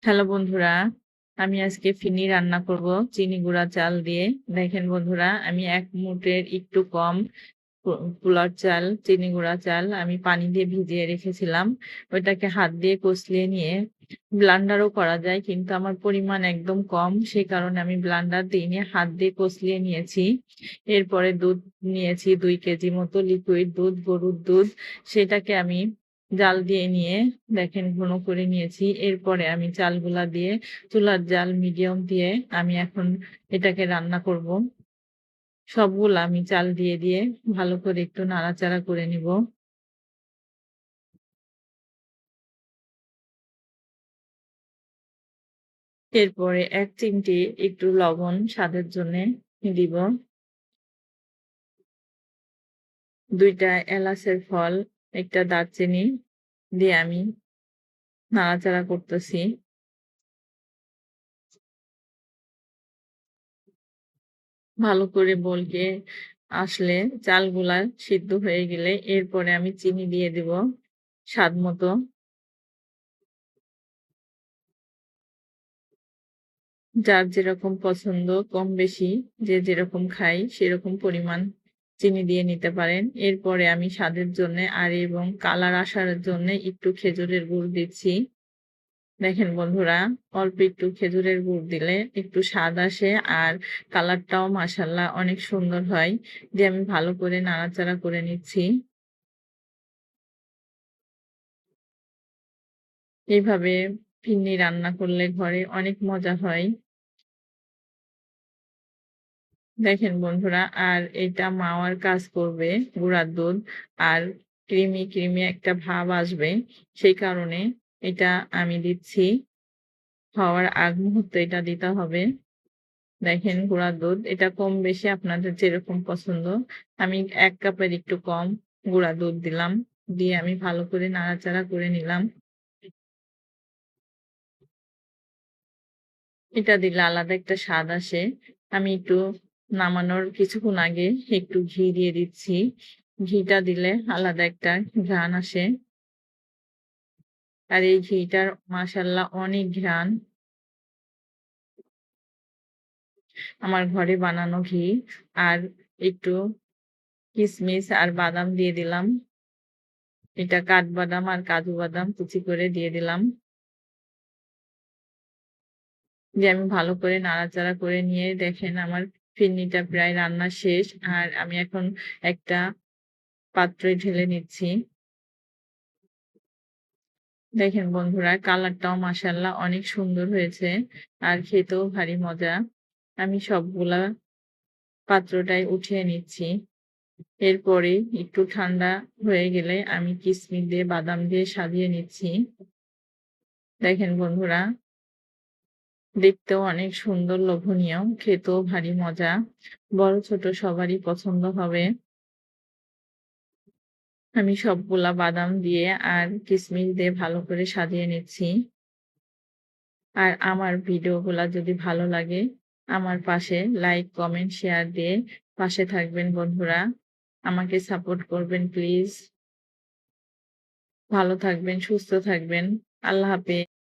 Hello বন্ধুরা, আমি আজকে ফিরনি রান্না করব চিনি গুঁড়া চাল দিয়ে। দেখেন বন্ধুরা, আমি ১ মুঠের একটু কম পোলার চাল, চিনি গুঁড়া চাল আমি পানি দিয়ে ভিজিয়ে রেখেছিলাম। ওইটাকে হাত দিয়ে কষলিয়ে নিয়ে ব্লেন্ডারও করা যায়, কিন্তু আমার পরিমাণ একদম কম। সেই কারণে আমি ব্লেন্ডার দিইনি, হাত দিয়ে কষলিয়ে নিয়েছি। এরপরে দুধ নিয়েছি ২ কেজি মতো লিকুইড দুধ, গরুর দুধ। সেটাকে আমি জাল দিয়ে নিয়ে দেখেন ঘন করে নিয়েছি। এরপরে আমি চালগুলা দিয়ে চুলার জাল মিডিয়াম দিয়ে আমি এখন এটাকে রান্না করব। সবগুলা আমি চাল দিয়ে ভালো করে একটু নাড়াচাড়া করে নিব। এরপরে ১ চিমটি একটু লবণ স্বাদের জন্যে দিব। ২ টা এলাচের ফল, ১ টা দারচিনি দিয়ে আমি নাড়াচাড়া করতেছি। ভালো করে বলকে আসলে চালগুলা সিদ্ধ হয়ে গেলে এরপরে আমি চিনি দিয়ে দিব স্বাদ মতো। যার যেরকম পছন্দ কম বেশি যে যেরকম খায় সেরকম পরিমাণ চিনি দিয়ে নিতে পারেন। এরপরে আমি স্বাদের জন্যে এবং কালার আসার জন্যে একটু খেজুরের গুড় দিচ্ছি। দেখেন বন্ধুরা, অল্প একটু খেজুরের গুড় দিলে একটু স্বাদ আসে আর কালারটাও মাশাআল্লাহ অনেক সুন্দর হয়। দিয়ে আমি ভালো করে নাড়াচাড়া করে নিচ্ছি। এইভাবে ফিরনি রান্না করলে ঘরে অনেক মজা হয়। দেখেন বন্ধুরা, আর এটা মাওয়ার কাজ করবে গুঁড়ার দুধ আর ক্রিমি একটা ভাব আসবে। সেই কারণে এটা আমি দিচ্ছি। হওয়ার আগ মুহূর্তে এটা দিতে হবে। দেখেন গুঁড়ার দুধ এটা কম বেশি আপনাদের যেরকম পছন্দ। আমি ১ কাপের একটু কম গুঁড়া দুধ দিলাম। দিয়ে আমি ভালো করে নাড়াচাড়া করে নিলাম। এটা দিলে আলাদা একটা স্বাদ আসে। আমি একটু নামানোর কিছুক্ষণ আগে একটু ঘি দিয়ে দিচ্ছি। ঘিটা দিলে আলাদা একটা ঘ্রাণ আসে। আর এই ঘিটার মাশাআল্লাহ অনেক ঘ্রাণ। আমার ঘরে বানানো ঘি। আর একটু কিশমিশ আর বাদাম দিয়ে দিলাম। এটা কাঠবাদাম আর কাজু বাদাম কুচি করে দিয়ে দিলাম। দিয়ে আমি ভালো করে নাড়াচাড়া করে নিয়ে দেখেন আমার ফিরনিটা প্রায় রান্না শেষ। আর আমি এখন একটা পাত্রে ঢেলে নিচ্ছি। দেখেন বন্ধুরা, কালারটাও মাশাআল্লাহ অনেক সুন্দর হয়েছে আর খেতেও ভারী মজা। আমি সবগুলা পাত্রটায় উঠিয়ে নিচ্ছি। এরপরে একটু ঠান্ডা হয়ে গেলে আমি কিশমিশ দিয়ে বাদাম দিয়ে সাজিয়ে নিচ্ছি। দেখেন বন্ধুরা, দেখতেও অনেক সুন্দর লোভনীয়, খেতেও ভারী মজা। বড় ছোট সবারই পছন্দ হবে। আমি সবগুলা বাদাম দিয়ে আর কিশমিশ দিয়ে ভালো করে সাজিয়ে নিচ্ছি। আর আমার ভিডিওগুলা যদি ভালো লাগে, আমার পাশে লাইক, কমেন্ট, শেয়ার দিয়ে পাশে থাকবেন বন্ধুরা। আমাকে সাপোর্ট করবেন প্লিজ। ভালো থাকবেন, সুস্থ থাকবেন। আল্লাহ হাফেজ।